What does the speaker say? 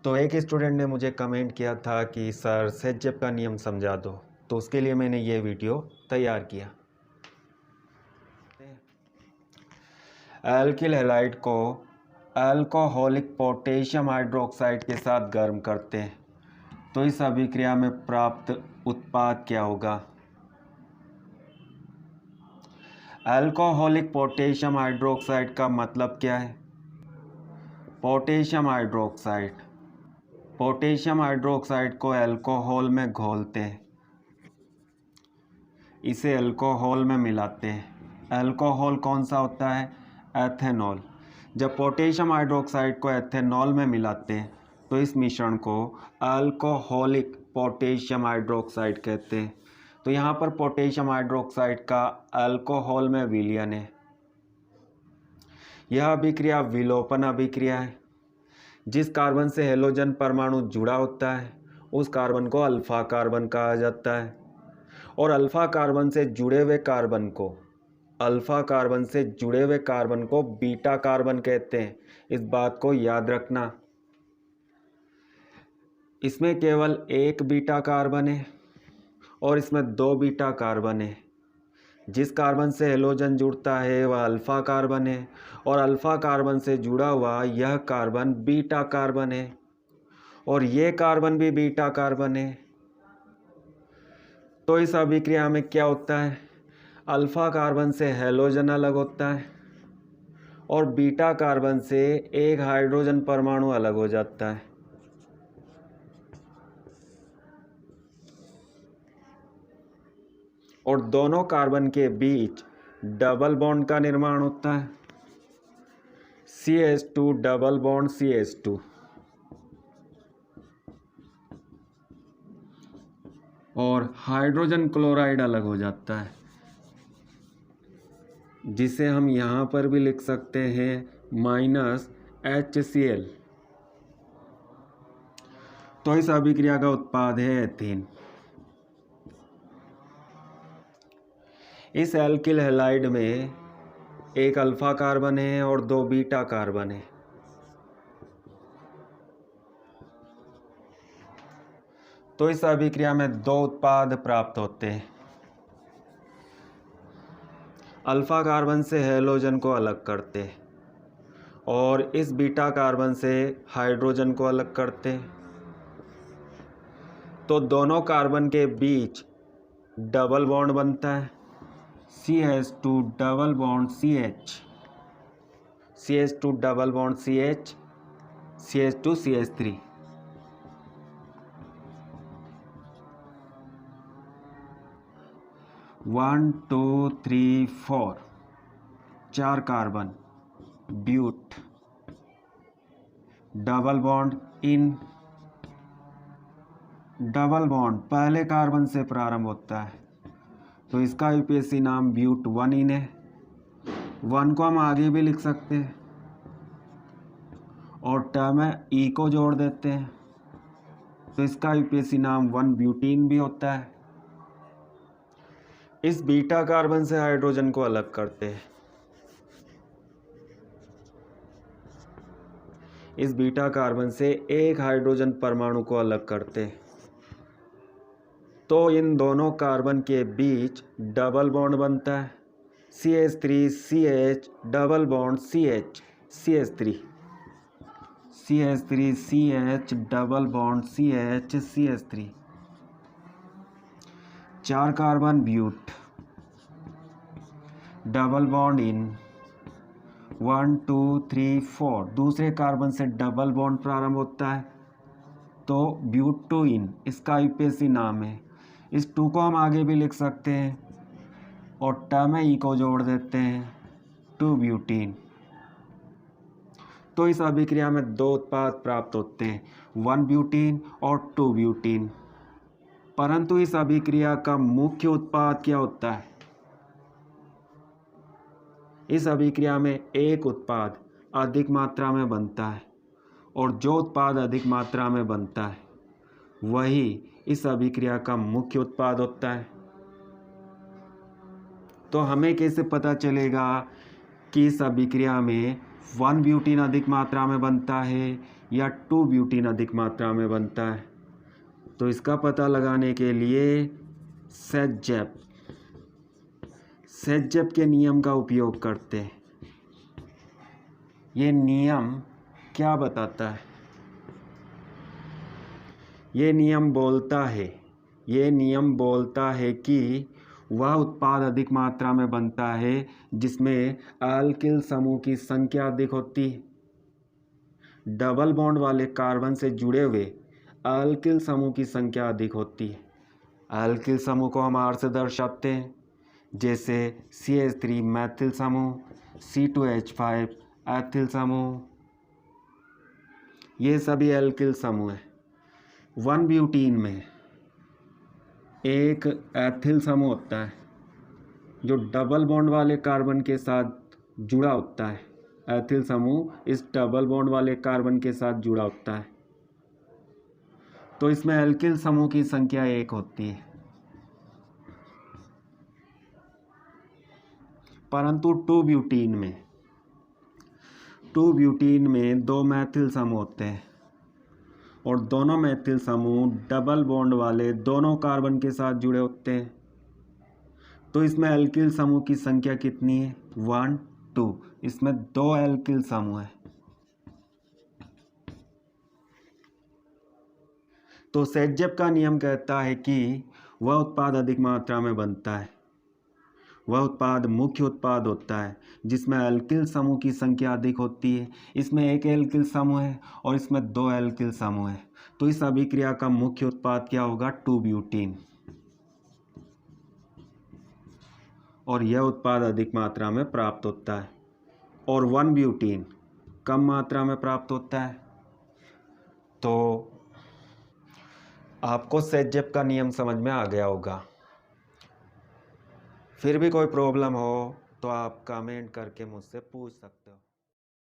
तो एक स्टूडेंट ने मुझे कमेंट किया था कि सर सेटजेप का नियम समझा दो, तो उसके लिए मैंने ये वीडियो तैयार किया। एल्किल हैलाइड को अल्कोहलिक पोटेशियम हाइड्रोक्साइड के साथ गर्म करते हैं, तो इस अभिक्रिया में प्राप्त उत्पाद क्या होगा? अल्कोहलिक पोटेशियम हाइड्रोक्साइड का मतलब क्या है? पोटेशियम हाइड्रोक्साइड को अल्कोहल में घोलते हैं, इसे अल्कोहल में मिलाते हैं। अल्कोहल कौन सा होता है? एथेनॉल। जब पोटेशियम हाइड्रोक्साइड को एथेनॉल में मिलाते हैं तो इस मिश्रण को अल्कोहलिक पोटेशियम हाइड्रोक्साइड कहते हैं। तो यहाँ पर पोटेशियम हाइड्रोक्साइड का अल्कोहल में विलयन है। यह अभिक्रिया विलोपन अभिक्रिया है। जिस कार्बन से हेलोजन परमाणु जुड़ा होता है उस कार्बन को अल्फा कार्बन कहा जाता है, और अल्फा कार्बन से जुड़े हुए कार्बन को बीटा कार्बन कहते हैं। इस बात को याद रखना। इसमें केवल एक बीटा कार्बन है और इसमें दो बीटा कार्बन है। जिस कार्बन से हेलोजन जुड़ता है वह अल्फा कार्बन है, और अल्फा कार्बन से जुड़ा हुआ यह कार्बन बीटा कार्बन है, और ये कार्बन भी बीटा कार्बन है। तो इस अभिक्रिया में क्या होता है? अल्फा कार्बन से हेलोजन अलग होता है और बीटा कार्बन से एक हाइड्रोजन परमाणु अलग हो जाता है। और दोनों कार्बन के बीच डबल बॉन्ड का निर्माण होता है, CH2 डबल बॉन्ड CH2। और हाइड्रोजन क्लोराइड अलग हो जाता है, जिसे हम यहाँ पर भी लिख सकते हैं -HCl। तो इस अभिक्रिया का उत्पाद है एथीन। इस एल्किल हैलाइड में एक अल्फा कार्बन है और दो बीटा कार्बन है। तो इस अभिक्रिया में दो उत्पाद प्राप्त होते हैं। अल्फा कार्बन से हेलोजन को अलग करते हैं और इस बीटा कार्बन से हाइड्रोजन को अलग करते हैं। तो दोनों कार्बन के बीच डबल बॉन्ड बनता है, CH2 double bond CH, CH2 double bond CH, CH2 CH3। One two three four, चार carbon, ब्यूट, double bond ene. Double bond पहले कार्बन से प्रारंभ होता है, तो इसका यूपीएससी नाम ब्यूट 1 इन है। 1 को हम आगे भी लिख सकते हैं और टर्म में ई को जोड़ देते हैं, तो इसका यूपीएससी नाम 1 ब्यूटीन भी होता है। इस बीटा कार्बन से हाइड्रोजन को अलग करते हैं। इस बीटा कार्बन से एक हाइड्रोजन परमाणु को अलग करते हैं, तो इन दोनों कार्बन के बीच डबल बॉन्ड बनता है, CH3CH double bond CH, CH3, CH3CH double bond CH, CH3। चार कार्बन ब्यूट, डबल बॉन्ड इन, 1 2 3 4। दूसरे कार्बन से डबल बॉन्ड प्रारंभ होता है, तो ब्यूट 2 इन इसका यूपीएससी नाम है। इस 2 को हम आगे भी लिख सकते हैं और टर्म में ई को जोड़ देते हैं, 2 ब्यूटीन। तो इस अभिक्रिया में दो उत्पाद प्राप्त होते हैं, 1 ब्यूटीन और 2 ब्यूटीन। परंतु इस अभिक्रिया का मुख्य उत्पाद क्या होता है? इस अभिक्रिया में एक उत्पाद अधिक मात्रा में बनता है, और जो उत्पाद अधिक मात्रा में बनता है वही इस अभिक्रिया का मुख्य उत्पाद होता है। तो हमें कैसे पता चलेगा कि इस अभिक्रिया में 1 ब्यूटीन अधिक मात्रा में बनता है या 2 ब्यूटीन अधिक मात्रा में बनता है। तो इसका पता लगाने के लिए सेज़ेप के नियम का उपयोग करते हैं। ये नियम क्या बताता है? ये नियम बोलता है कि वह उत्पाद अधिक मात्रा में बनता है जिसमें अल्किल समूह की संख्या अधिक होती है। डबल बॉन्ड वाले कार्बन से जुड़े हुए अल्किल समूह की संख्या अधिक होती है। अल्किल समूह को हम R से दर्शाते हैं, जैसे CH3 मैथिल समूह, C2H5 एथिल समूह, ये सभी अल्किल समूह हैं। 1 ब्यूटीन में एक एथिल समूह होता है जो डबल बॉन्ड वाले कार्बन के साथ जुड़ा होता है। एथिल समूह इस डबल बॉन्ड वाले कार्बन के साथ जुड़ा होता है, तो इसमें अल्किल समूह की संख्या 1 होती है। परंतु 2 ब्यूटीन में 2 मैथिल समूह होते हैं और दोनों मैथिल समूह डबल बॉन्ड वाले दोनों कार्बन के साथ जुड़े होते हैं। तो इसमें अल्किल समूह की संख्या कितनी है? 1, 2। इसमें 2 अल्किल समूह है। तो सेज़ेप का नियम कहता है कि वह उत्पाद अधिक मात्रा में बनता है। वह उत्पाद मुख्य उत्पाद होता है जिसमें अल्किल समूह की संख्या अधिक होती है। इसमें एक अल्किल समूह है और इसमें 2 अल्किल समूह है। तो इस अभिक्रिया का मुख्य उत्पाद क्या होगा? 2 ब्यूटीन। और यह उत्पाद अधिक मात्रा में प्राप्त होता है और 1 ब्यूटीन कम मात्रा में प्राप्त होता है। तो आपको सेज़ेप का नियम समझ में आ गया होगा। फिर भी कोई प्रॉब्लम हो तो आप कमेंट करके मुझसे पूछ सकते हो।